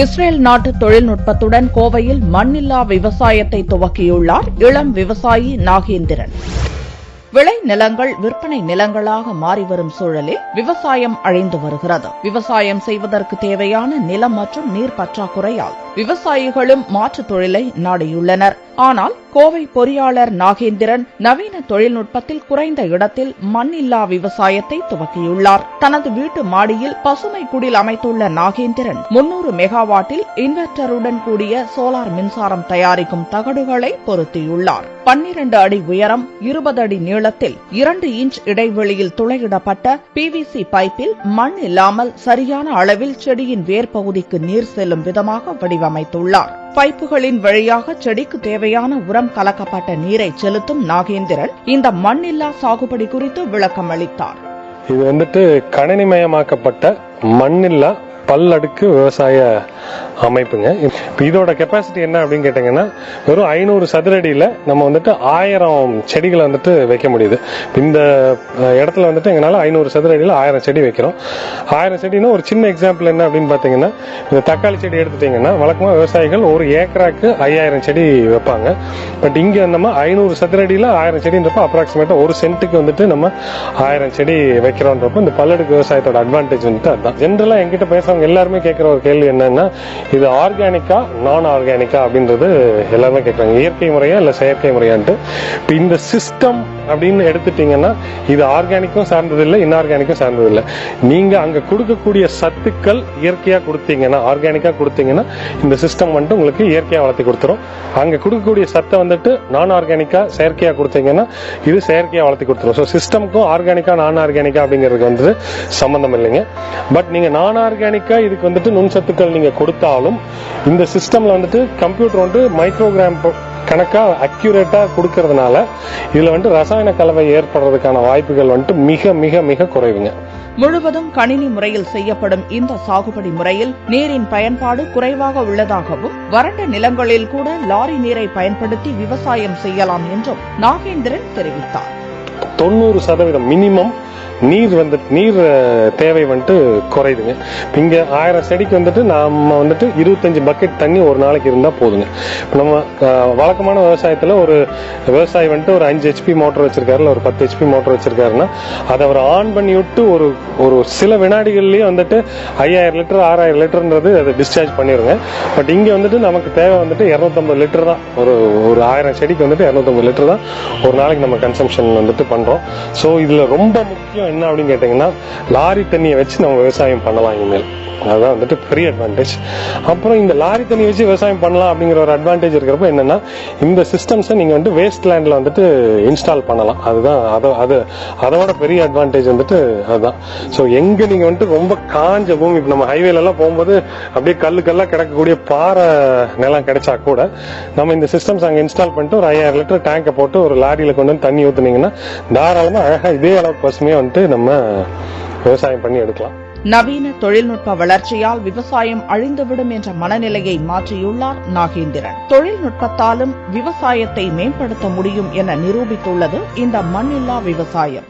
Israel நாட்டு தொழில்நுட்பத்துடன் கோவையில் மண்ணில்லா விவசாயத்தை துவக்கியுள்ளார் இளம் விவசாயி நாகேந்திரன். விளை நிலங்கள் விற்பனை நிலங்களாக மாறிவரும் சூழலில் விவசாயம் அழிந்து வருகிறது. விவசாயம் செய்வதற்கு தேவையான நிலம் மற்றும் நீர் பற்றாக்குறையால் விவசாயிகளும் மாற்றுத் தொழிலை நாடியுள்ளனர். ஆனால் கோவை பொறியாளர் நாகேந்திரன் நவீன தொழில்நுட்பத்தில் குறைந்த இடத்தில் மண்ணில்லா விவசாயத்தை துவக்கியுள்ளார். தனது வீட்டு மாடியில் பசுமை குடில் அமைத்துள்ள நாகேந்திரன் 300 மெகாவாட்டில் இன்வெர்டருடன் கூடிய சோலார் மின்சாரம் தயாரிக்கும் தகடுகளை பொருத்தியுள்ளார். 12 அடி உயரம், 20 அடி நீளத்தில் 2 இன்ச் இடைவெளியில் துளையிடப்பட்ட PVC பைப்பில் மண் இல்லாமல் சரியான அளவில் செடியின் வேர் பகுதிக்கு நீர் செல்லும் விதமாக வடிவமைத்துள்ளார். பைப்புகளின் வழியாக செடிக்கு தேவையான உரம் கலக்கப்பட்ட நீரை செலுத்தும் நாகேந்திரன் இந்த மண்ணில்லா சாகுபடி குறித்து விளக்கம் அளித்தார். இது கணினிமயமாக்கப்பட்ட மண்ணில்லா பல்லடுக்கு விவசாய அமைப்புங்க. இதோட கெப்பாசிட்டி என்ன அப்படின்னு கேட்டீங்கன்னா, வெறும் 500 சதுரடியில நம்ம 1000 செடிகளை வைக்க முடியுது. இந்த இடத்துல எங்களால 500 சதுரடியில 1000 செடி வைக்கிறோம். 1000 செடினா ஒரு சின்ன எக்ஸாம்பிள் என்ன அப்படின்னு பாத்தீங்கன்னா, இந்த தக்காளி செடி எடுத்துட்டீங்கன்னா வழக்கமா விவசாயிகள் ஒரு ஏக்கராக்கு 5000 செடி வைப்பாங்க. பட் இங்க நம்ம 500 சதுரடியில 1000 செடின்றப்ப அப்ராக்சிமேட்டா ஒரு சென்ட்டுக்கு நம்ம 1000 செடி வைக்கிறோன்றப்ப இந்த பல்லடுக்கு விவசாயத்தோட அட்வான்டேஜ் அதுதான். ஜென்ரலா என்கிட்ட பேசுறவங்க எல்லாருமே கேட்கிற ஒரு கேள்வி என்னன்னா, இது ஆர்கானிக்கா நான் ஆர்கானிக்கா அப்படின்றது எல்லாருமே கேட்கறாங்க. இயற்கை முறையா இல்ல செயற்கை முறையான்ட்டு. இந்த சிஸ்டம் அப்படின்னு எடுத்துட்டீங்கன்னா இது ஆர்கானிக்கும் சார்ந்தது இல்லை, இன்ஆர்கானிக்கும் சார்ந்தது இல்லை. நீங்க அங்க கொடுக்கக்கூடிய சத்துக்கள் இயற்கையா கொடுத்தீங்கன்னா, ஆர்கானிக்கா கொடுத்தீங்கன்னா இந்த சிஸ்டம் உங்களுக்கு இயற்கையா வளர்த்தி கொடுத்துரும். அங்க கொடுக்கக்கூடிய சத்தை நான் ஆர்கானிக்கா செயற்கையா கொடுத்தீங்கன்னா இது செயற்கையா வளர்த்தி கொடுத்துரும். ஸோ சிஸ்டம்க்கும் ஆர்கானிக்கா நான் ஆர்கானிக்கா அப்படிங்கிறதுக்கு சம்பந்தம் இல்லைங்க. பட் நீங்க நான் ஆர்கானிக்கா இதுக்கு நுண் சத்துக்கள் நீங்க கொடுத்தாலும் இந்த சிஸ்டம்ல கம்ப்யூட்டர் மைக்ரோகிராம் கணக்கா அக்யூரேட்டா கொடுக்கறதுனால இதுல ரசாயன கலவை ஏற்படுறதுக்கான வாய்ப்புகள் மிக மிக மிக குறைவுங்க. முழுவதும் கணினி முறையில் செய்யப்படும் இந்த சாகுபடி முறையில் நீரின் பயன்பாடு குறைவாக உள்ளதாகவும், வறண்ட நிலங்களில் கூட லாரி நீரை பயன்படுத்தி விவசாயம் செய்யலாம் என்றும் நாகேந்திரன் தெரிவித்தார். 90% மினிமம் நீர் தேவை குறையுதுங்க. இங்க 1000 செடிக்கு நாம 25 பக்கெட் தண்ணி ஒரு நாளைக்கு இருந்தா போதுங்க. நம்ம வழக்கமான விவசாயத்துல ஒரு விவசாயி ஒரு 5 HP மோட்டர் வச்சிருக்காரு, ஒரு 10 HP மோட்டர் வச்சிருக்காருன்னா அதை அவர் ஆன் பண்ணி விட்டு ஒரு சில வினாடிகள்லயே 5000 லிட்டர் 6000 லிட்டர்ன்றது அதை டிஸ்சார்ஜ் பண்ணிருங்க. பட் இங்க நமக்கு தேவை 250 லிட்டர் தான். ஒரு 1000 செடிக்கு 250 லிட்டர் தான் ஒரு நாளைக்கு நம்ம கன்சம்ஷன் பண்றோம். சோ இதுல ரொம்ப முக்கியம் என்ன அப்படின்னு கேட்டீங்கன்னா, லாரி தண்ணியை வச்சு நம்ம விவசாயம் பண்ணலாம் இனிமேல். அதுதான் பெரிய அட்வான்டேஜ். அப்புறம் இந்த லாரி தண்ணி வச்சு விவசாயம் பண்ணலாம் அப்படிங்கிற ஒரு அட்வான்டேஜ் இருக்கிறப்ப என்னன்னா, இந்த சிஸ்டம்ஸை நீங்க வேஸ்ட் லேண்ட்ல இன்ஸ்டால் பண்ணலாம். அதுதான் அதோட பெரிய அட்வான்டேஜ் அதுதான். சோ எங்க நீங்க ரொம்ப காஞ்ச பூமி, நம்ம ஹைவேல எல்லாம் போகும்போது அப்படியே கல்லா கிடக்கக்கூடிய பாறை நிலம் கிடைச்சா கூட நம்ம இந்த சிஸ்டம்ஸ் அங்க இன்ஸ்டால் பண்ணிட்டு ஒரு 5000 லிட்டர் டேங்கை போட்டு ஒரு லாரியில கொண்டு தண்ணி ஊத்துனீங்கன்னா தாராளமா அழகா இதே அளவுக்கு பசுமையா நம்ம விவசாயம் பண்ணி எடுக்கலாம். நவீன தொழில்நுட்ப வளர்ச்சியால் விவசாயம் அழிந்துவிடும் என்ற மனநிலையை மாற்றியுள்ளார் நாகேந்திரன். தொழில்நுட்பத்தாலும் விவசாயத்தை மேம்படுத்த முடியும் என நிரூபித்துள்ளது இந்த மண்ணில்லா விவசாயம்.